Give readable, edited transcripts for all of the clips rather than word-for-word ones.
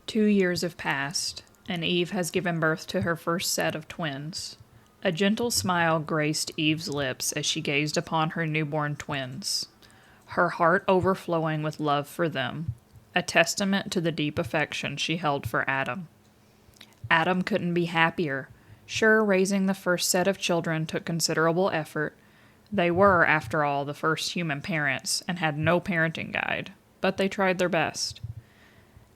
2 years have passed, and Eve has given birth to her first set of twins. A gentle smile graced Eve's lips as she gazed upon her newborn twins, her heart overflowing with love for them, a testament to the deep affection she held for Adam. Adam couldn't be happier. Sure, raising the first set of children took considerable effort. They were, after all, the first human parents and had no parenting guide, but they tried their best.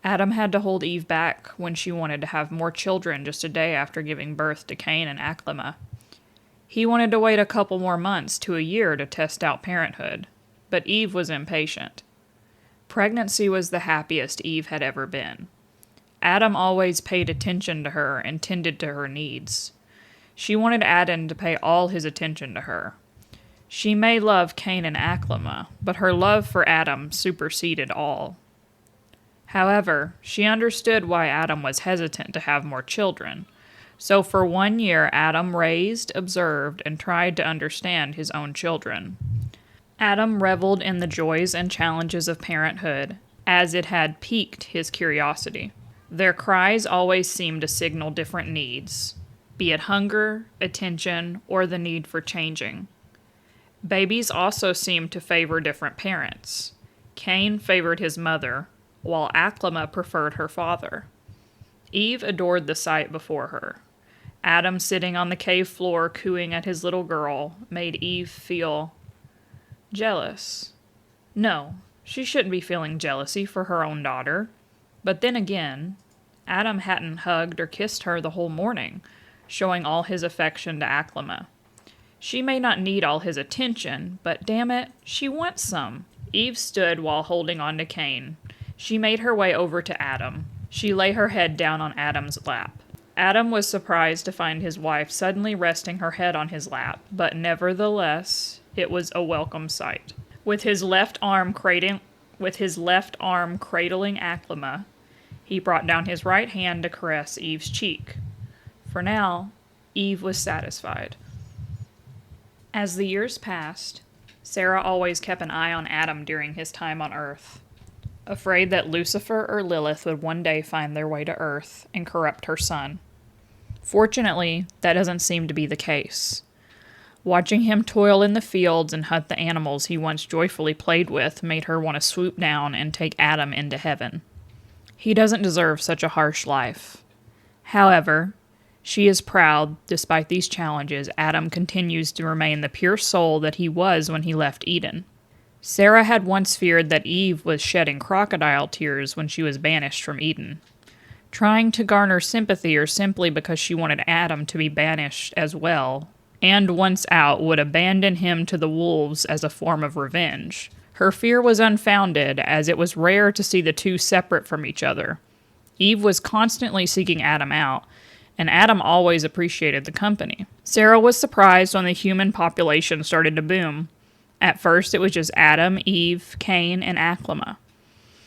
Adam had to hold Eve back when she wanted to have more children just a day after giving birth to Cain and Akhlima. He wanted to wait a couple more months to a year to test out parenthood, but Eve was impatient. Pregnancy was the happiest Eve had ever been. Adam always paid attention to her and tended to her needs. She wanted Adam to pay all his attention to her. She may love Cain and Akhlima, but her love for Adam superseded all. However, she understood why Adam was hesitant to have more children, so for 1 year Adam raised, observed, and tried to understand his own children. Adam reveled in the joys and challenges of parenthood, as it had piqued his curiosity. Their cries always seemed to signal different needs, be it hunger, attention, or the need for changing. Babies also seemed to favor different parents. Cain favored his mother, while Akhlima preferred her father. Eve adored the sight before her. Adam sitting on the cave floor cooing at his little girl made Eve feel jealous. No, she shouldn't be feeling jealousy for her own daughter. But then again, Adam hadn't hugged or kissed her the whole morning, showing all his affection to Akhlima. She may not need all his attention, but damn it, she wants some. Eve stood while holding on to Cain. She made her way over to Adam. She lay her head down on Adam's lap. Adam was surprised to find his wife suddenly resting her head on his lap, but nevertheless, it was a welcome sight. With his left arm cradling Akhlima, he brought down his right hand to caress Eve's cheek. For now, Eve was satisfied. As the years passed, Sarah always kept an eye on Adam during his time on Earth, afraid that Lucifer or Lilith would one day find their way to Earth and corrupt her son. Fortunately, that doesn't seem to be the case. Watching him toil in the fields and hunt the animals he once joyfully played with made her want to swoop down and take Adam into heaven. He doesn't deserve such a harsh life. However, she is proud, despite these challenges, Adam continues to remain the pure soul that he was when he left Eden. Sarah had once feared that Eve was shedding crocodile tears when she was banished from Eden, trying to garner sympathy or simply because she wanted Adam to be banished as well, and once out would abandon him to the wolves as a form of revenge. Her fear was unfounded, as it was rare to see the two separate from each other. Eve was constantly seeking Adam out, and Adam always appreciated the company. Sarah was surprised when the human population started to boom. At first, it was just Adam, Eve, Cain, and Akhlima.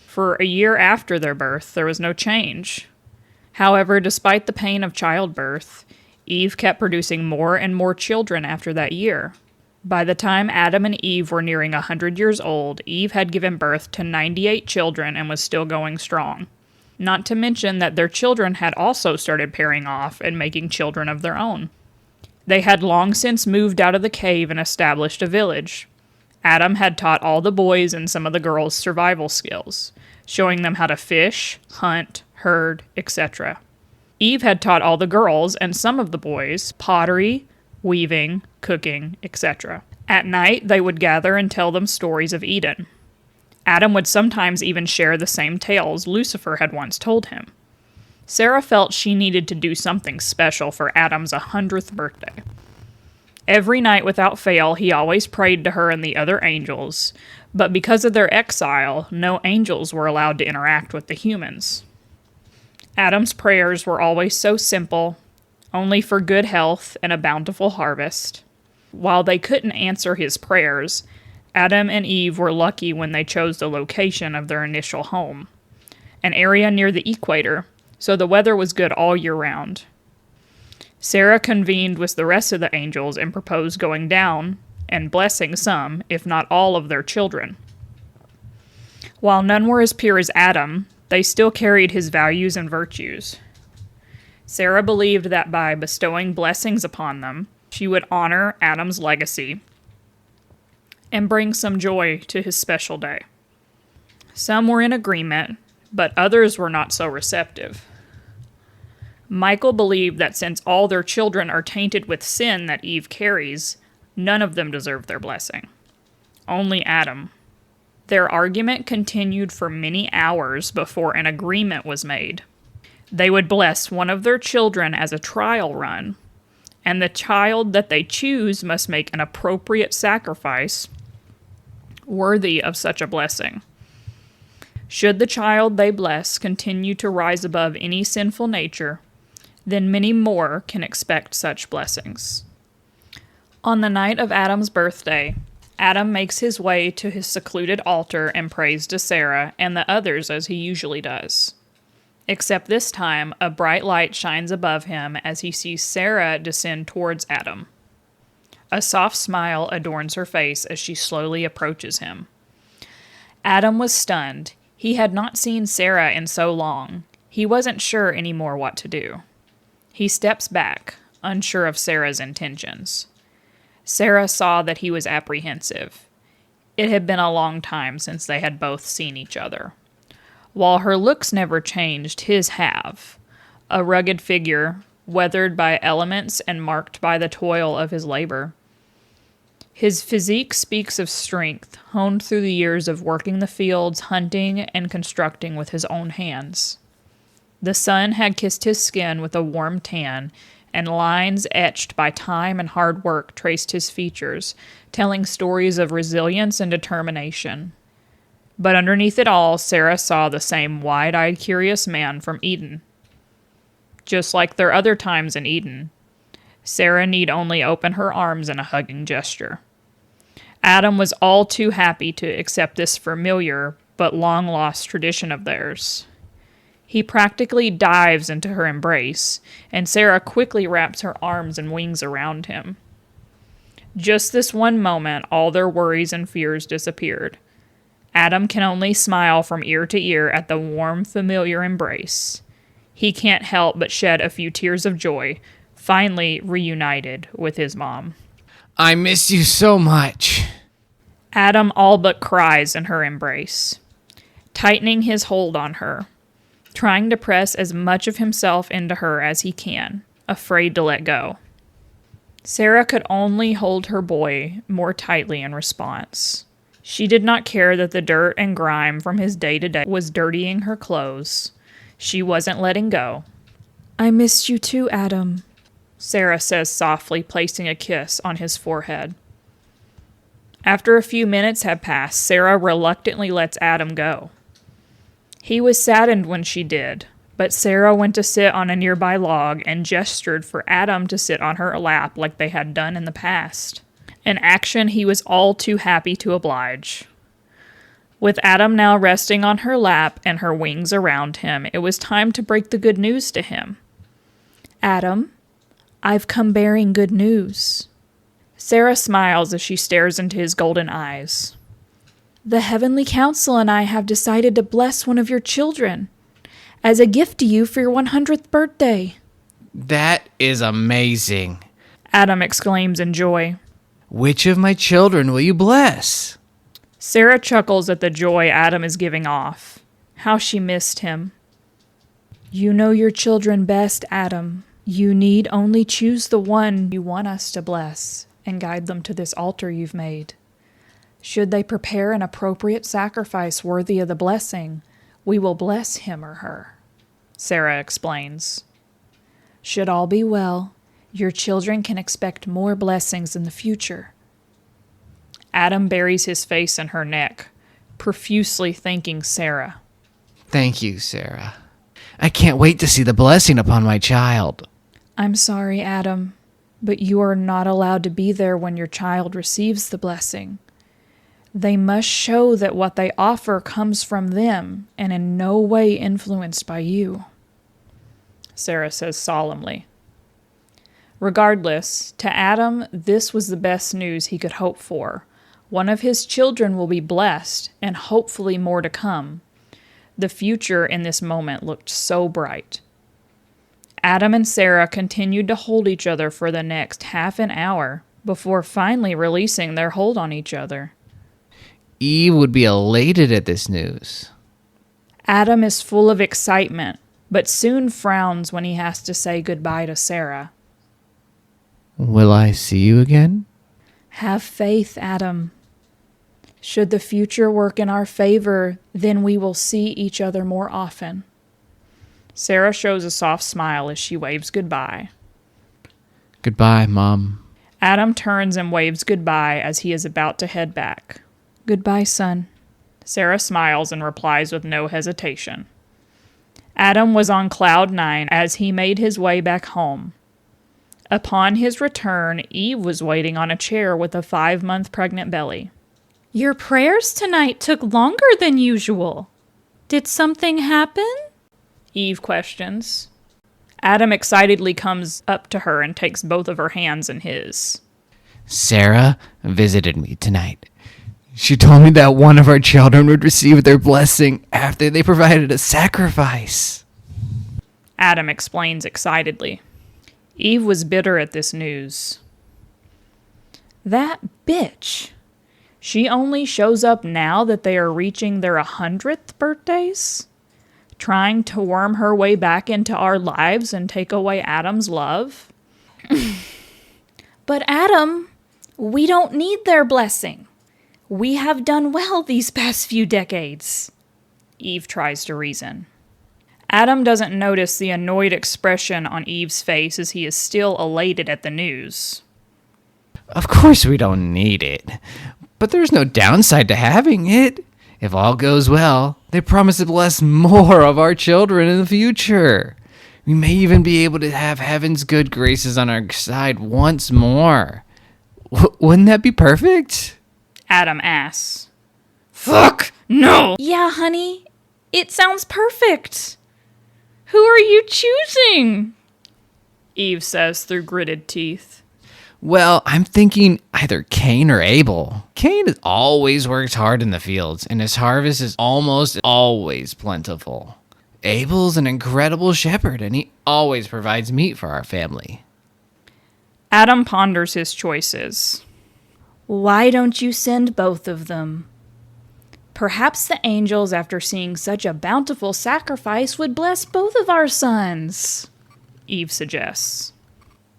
For a year after their birth, there was no change. However, despite the pain of childbirth, Eve kept producing more and more children after that year. By the time Adam and Eve were nearing 100 years old, Eve had given birth to 98 children and was still going strong. Not to mention that their children had also started pairing off and making children of their own. They had long since moved out of the cave and established a village. Adam had taught all the boys and some of the girls survival skills, showing them how to fish, hunt, herd, etc. Eve had taught all the girls and some of the boys pottery, weaving, cooking, etc. At night, they would gather and tell them stories of Eden. Adam would sometimes even share the same tales Lucifer had once told him. Sarah felt she needed to do something special for Adam's 100th birthday. Every night without fail, he always prayed to her and the other angels, but because of their exile, no angels were allowed to interact with the humans. Adam's prayers were always so simple, only for good health and a bountiful harvest. While they couldn't answer his prayers, Adam and Eve were lucky when they chose the location of their initial home, an area near the equator, so the weather was good all year round. Sarah convened with the rest of the angels and proposed going down and blessing some, if not all, of their children. While none were as pure as Adam, they still carried his values and virtues. Sarah believed that by bestowing blessings upon them, she would honor Adam's legacy and bring some joy to his special day. Some were in agreement, but others were not so receptive. Michael believed that since all their children are tainted with sin that Eve carries, none of them deserve their blessing. Only Adam. Their argument continued for many hours before an agreement was made. They would bless one of their children as a trial run, and the child that they choose must make an appropriate sacrifice worthy of such a blessing. Should the child they bless continue to rise above any sinful nature, then many more can expect such blessings. On the night of Adam's birthday, Adam makes his way to his secluded altar and prays to Sarah and the others as he usually does. Except this time, a bright light shines above him as he sees Sarah descend towards Adam. A soft smile adorns her face as she slowly approaches him. Adam was stunned. He had not seen Sarah in so long. He wasn't sure anymore what to do. He steps back, unsure of Sarah's intentions. Sarah saw that he was apprehensive. It had been a long time since they had both seen each other. While her looks never changed, his have. A rugged figure, weathered by elements and marked by the toil of his labor. His physique speaks of strength, honed through the years of working the fields, hunting, and constructing with his own hands. The sun had kissed his skin with a warm tan, and lines etched by time and hard work traced his features, telling stories of resilience and determination. But underneath it all, Sarah saw the same wide-eyed, curious man from Eden. Just like their other times in Eden, Sarah need only open her arms in a hugging gesture. Adam was all too happy to accept this familiar but long-lost tradition of theirs. He practically dives into her embrace, and Sarah quickly wraps her arms and wings around him. Just this one moment, all their worries and fears disappeared. Adam can only smile from ear to ear at the warm, familiar embrace. He can't help but shed a few tears of joy, finally reunited with his mom. I miss you so much. Adam all but cries in her embrace, tightening his hold on her, trying to press as much of himself into her as he can, afraid to let go. Sarah could only hold her boy more tightly in response. She did not care that the dirt and grime from his day-to-day was dirtying her clothes. She wasn't letting go. I missed you too, Adam, Sarah says softly, placing a kiss on his forehead. After a few minutes had passed, Sarah reluctantly lets Adam go. He was saddened when she did, but Sarah went to sit on a nearby log and gestured for Adam to sit on her lap like they had done in the past, an action he was all too happy to oblige. With Adam now resting on her lap and her wings around him, it was time to break the good news to him. Adam, I've come bearing good news. Sarah smiles as she stares into his golden eyes. The Heavenly Council and I have decided to bless one of your children as a gift to you for your 100th birthday. That is amazing, Adam exclaims in joy. Which of my children will you bless? Sarah chuckles at the joy Adam is giving off. How she missed him. You know your children best, Adam. You need only choose the one you want us to bless and guide them to this altar you've made. Should they prepare an appropriate sacrifice worthy of the blessing, we will bless him or her, Sarah explains. Should all be well, your children can expect more blessings in the future. Adam buries his face in her neck, profusely thanking Sarah. Thank you, Sarah. I can't wait to see the blessing upon my child. I'm sorry, Adam, but you are not allowed to be there when your child receives the blessing. They must show that what they offer comes from them and in no way influenced by you, Sarah says solemnly. Regardless, to Adam, this was the best news he could hope for. One of his children will be blessed, and hopefully more to come. The future in this moment looked so bright. Adam and Sarah continued to hold each other for the next half an hour before finally releasing their hold on each other. Eve would be elated at this news. Adam is full of excitement, but soon frowns when he has to say goodbye to Sarah. Will I see you again? Have faith, Adam. Should the future work in our favor, then we will see each other more often. Sarah shows a soft smile as she waves goodbye. Goodbye, Mom. Adam turns and waves goodbye as he is about to head back. Goodbye, son. Sarah smiles and replies with no hesitation. Adam was on cloud 9 as he made his way back home. Upon his return, Eve was waiting on a chair with a 5-month pregnant belly. Your prayers tonight took longer than usual. Did something happen? Eve questions. Adam excitedly comes up to her and takes both of her hands in his. Sarah visited me tonight. She told me that one of our children would receive their blessing after they provided a sacrifice. Adam explains excitedly. Eve was bitter at this news. That bitch. She only shows up now that they are reaching their 100th birthdays? Trying to worm her way back into our lives and take away Adam's love? But Adam, we don't need their blessing. We have done well these past few decades. Eve tries to reason. Adam doesn't notice the annoyed expression on Eve's face as he is still elated at the news. Of course we don't need it, but there's no downside to having it. If all goes well, they promise to bless more of our children in the future. We may even be able to have heaven's good graces on our side once more. Wouldn't that be perfect? Adam asks. Fuck no! Yeah, honey, it sounds perfect. Who are you choosing? Eve says through gritted teeth. Well, I'm thinking either Cain or Abel. Cain has always worked hard in the fields, and his harvest is almost always plentiful. Abel's an incredible shepherd, and he always provides meat for our family. Adam ponders his choices. Why don't you send both of them? Perhaps the angels, after seeing such a bountiful sacrifice, would bless both of our sons, Eve suggests.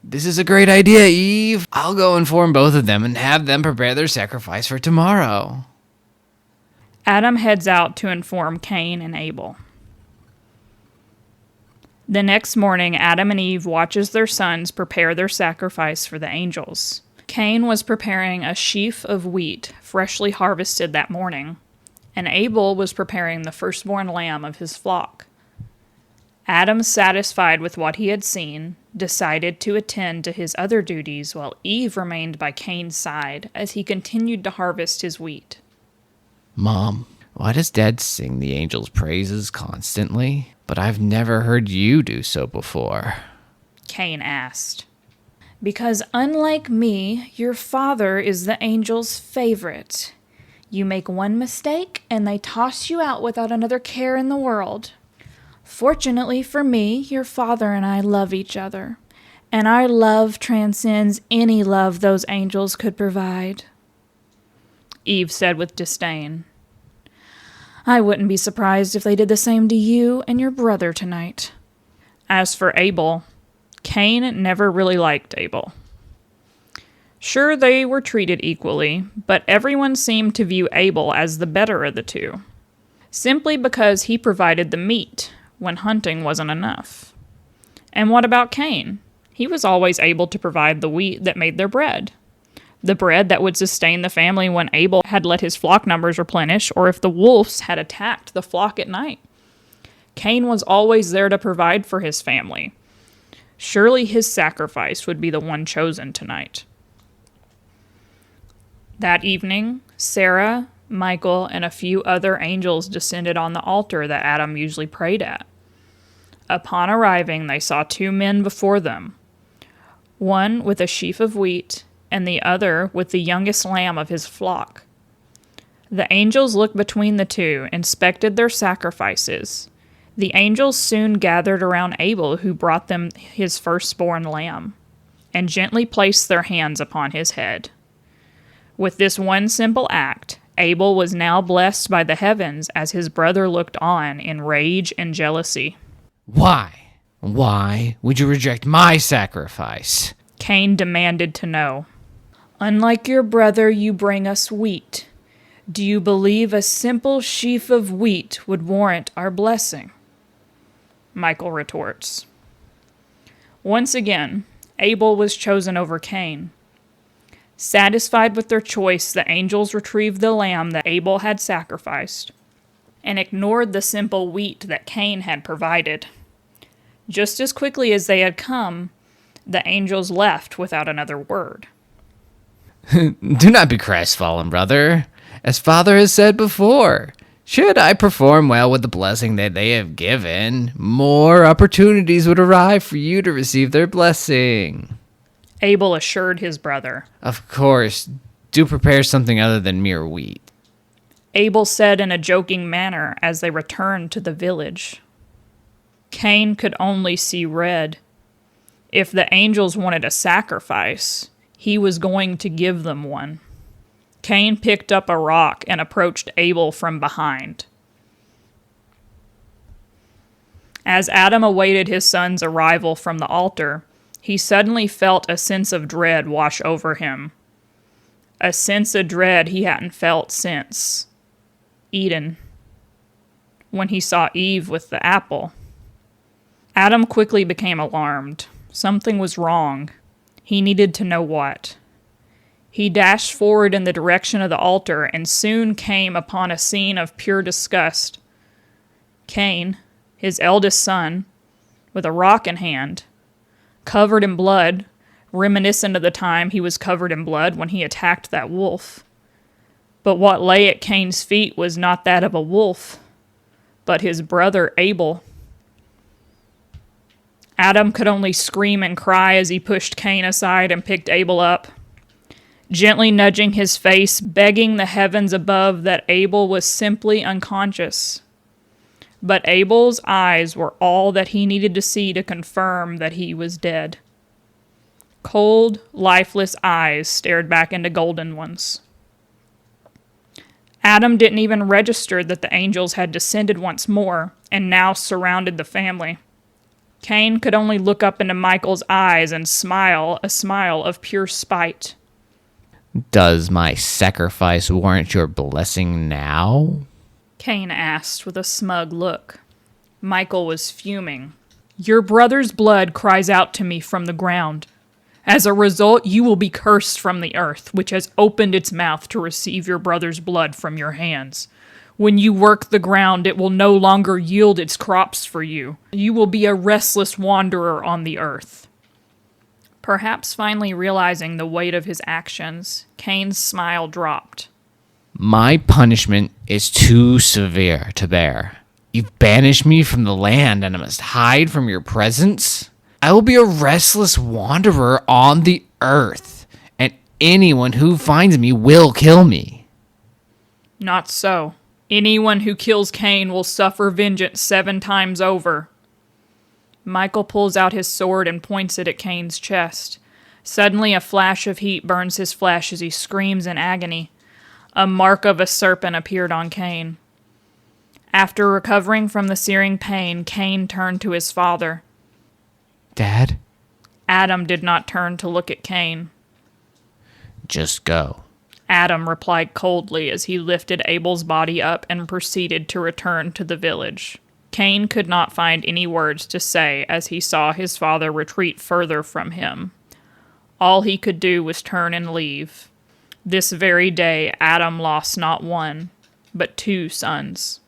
This is a great idea, Eve. I'll go inform both of them and have them prepare their sacrifice for tomorrow. Adam heads out to inform Cain and Abel. The next morning, Adam and Eve watches their sons prepare their sacrifice for the angels. Cain was preparing a sheaf of wheat, freshly harvested that morning, and Abel was preparing the firstborn lamb of his flock. Adam, satisfied with what he had seen, decided to attend to his other duties while Eve remained by Cain's side as he continued to harvest his wheat. Mom, why does Dad sing the angels' praises constantly? But I've never heard you do so before. Cain asked. Because unlike me, your father is the angels' favorite. You make one mistake and they toss you out without another care in the world. Fortunately for me, your father and I love each other, and our love transcends any love those angels could provide. Eve said with disdain. I wouldn't be surprised if they did the same to you and your brother tonight. As for Abel, Cain never really liked Abel. Sure, they were treated equally, but everyone seemed to view Abel as the better of the two, simply because he provided the meat when hunting wasn't enough. And what about Cain? He was always able to provide the wheat that made their bread. The bread that would sustain the family when Abel had let his flock numbers replenish, or if the wolves had attacked the flock at night. Cain was always there to provide for his family. Surely his sacrifice would be the one chosen tonight. That evening, Sarah, Michael, and a few other angels descended on the altar that Adam usually prayed at. Upon arriving, they saw two men before them, one with a sheaf of wheat, and the other with the youngest lamb of his flock. The angels looked between the two, inspected their sacrifices. The angels soon gathered around Abel, who brought them his firstborn lamb, and gently placed their hands upon his head. With this one simple act, Abel was now blessed by the heavens as his brother looked on in rage and jealousy. Why? Why would you reject my sacrifice? Cain demanded to know. Unlike your brother, you bring us wheat. Do you believe a simple sheaf of wheat would warrant our blessing? Michael retorts. Once again, Abel was chosen over Cain. Satisfied with their choice, the angels retrieved the lamb that Abel had sacrificed and ignored the simple wheat that Cain had provided. Just as quickly as they had come, the angels left without another word. Do not be crestfallen, brother. As Father has said before, should I perform well with the blessing that they have given, more opportunities would arrive for you to receive their blessing. Abel assured his brother. Of course, do prepare something other than mere wheat. Abel said in a joking manner as they returned to the village. Cain could only see red. If the angels wanted a sacrifice, he was going to give them one. Cain picked up a rock and approached Abel from behind. As Adam awaited his son's arrival from the altar, he suddenly felt a sense of dread wash over him. A sense of dread he hadn't felt since Eden, when he saw Eve with the apple. Adam quickly became alarmed. Something was wrong. He needed to know what. He dashed forward in the direction of the altar and soon came upon a scene of pure disgust. Cain, his eldest son, with a rock in hand, covered in blood, reminiscent of the time he was covered in blood when he attacked that wolf. But what lay at Cain's feet was not that of a wolf, but his brother Abel. Adam could only scream and cry as he pushed Cain aside and picked Abel up, gently nudging his face, begging the heavens above that Abel was simply unconscious. But Abel's eyes were all that he needed to see to confirm that he was dead. Cold, lifeless eyes stared back into golden ones. Adam didn't even register that the angels had descended once more and now surrounded the family. Cain could only look up into Michael's eyes and smile a smile of pure spite. Does my sacrifice warrant your blessing now? Cain asked with a smug look. Michael was fuming. Your brother's blood cries out to me from the ground. As a result, you will be cursed from the earth, which has opened its mouth to receive your brother's blood from your hands. When you work the ground, it will no longer yield its crops for you. You will be a restless wanderer on the earth. Perhaps finally realizing the weight of his actions, Cain's smile dropped. My punishment is too severe to bear. You've banished me from the land and I must hide from your presence. I will be a restless wanderer on the earth, and anyone who finds me will kill me. Not so. Anyone who kills Cain will suffer vengeance 7 times over. Michael pulls out his sword and points it at Cain's chest. Suddenly a flash of heat burns his flesh as he screams in agony. A mark of a serpent appeared on Cain. After recovering from the searing pain, Cain turned to his father. Dad? Adam did not turn to look at Cain. Just go. Adam replied coldly as he lifted Abel's body up and proceeded to return to the village. Cain could not find any words to say as he saw his father retreat further from him. All he could do was turn and leave. This very day, Adam lost not 1, but 2 sons.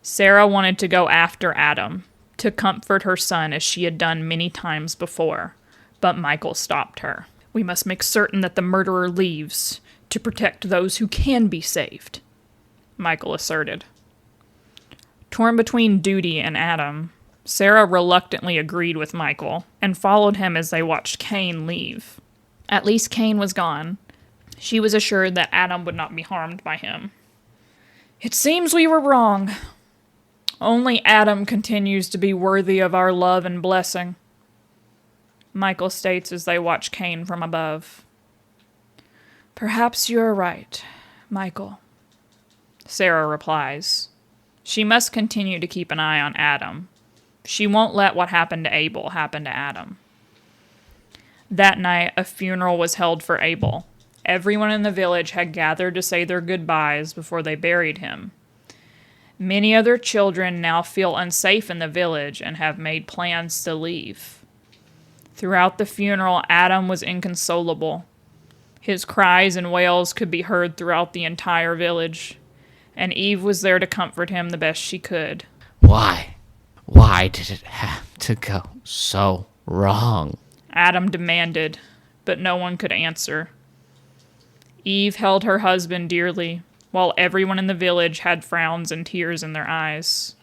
Sarah wanted to go after Adam, to comfort her son as she had done many times before, but Michael stopped her. We must make certain that the murderer leaves, to protect those who can be saved, Michael asserted. Torn between duty and Adam, Sarah reluctantly agreed with Michael and followed him as they watched Cain leave. At least Cain was gone. She was assured that Adam would not be harmed by him. "It seems we were wrong. Only Adam continues to be worthy of our love and blessing," Michael states as they watch Cain from above. "Perhaps you're right, Michael," Sarah replies. She must continue to keep an eye on Adam. She won't let what happened to Abel happen to Adam. That night, a funeral was held for Abel. Everyone in the village had gathered to say their goodbyes before they buried him. Many other children now feel unsafe in the village and have made plans to leave. Throughout the funeral, Adam was inconsolable. His cries and wails could be heard throughout the entire village, and Eve was there to comfort him the best she could. Why? Why did it have to go so wrong? Adam demanded, but no one could answer. Eve held her husband dearly, while everyone in the village had frowns and tears in their eyes.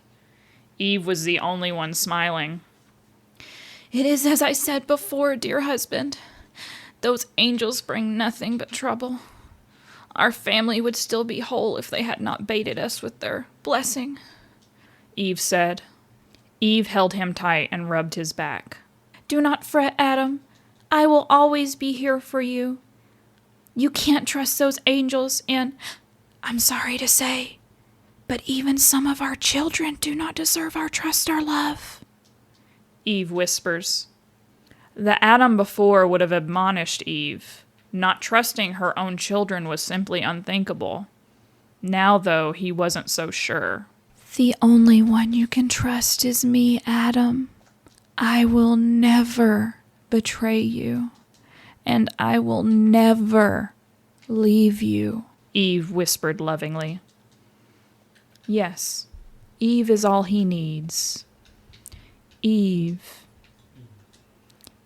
Eve was the only one smiling. "It is as I said before, dear husband. Those angels bring nothing but trouble. Our family would still be whole if they had not baited us with their blessing," Eve said. Eve held him tight and rubbed his back. "Do not fret, Adam. I will always be here for you. You can't trust those angels, and I'm sorry to say, but even some of our children do not deserve our trust or love," Eve whispers. The Adam before would have admonished Eve. Not trusting her own children was simply unthinkable. Now, though, he wasn't so sure. "The only one you can trust is me, Adam. I will never betray you, and I will never leave you," Eve whispered lovingly. Yes, Eve is all he needs. Eve.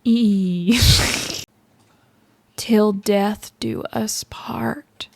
Eve. "Till death do us part."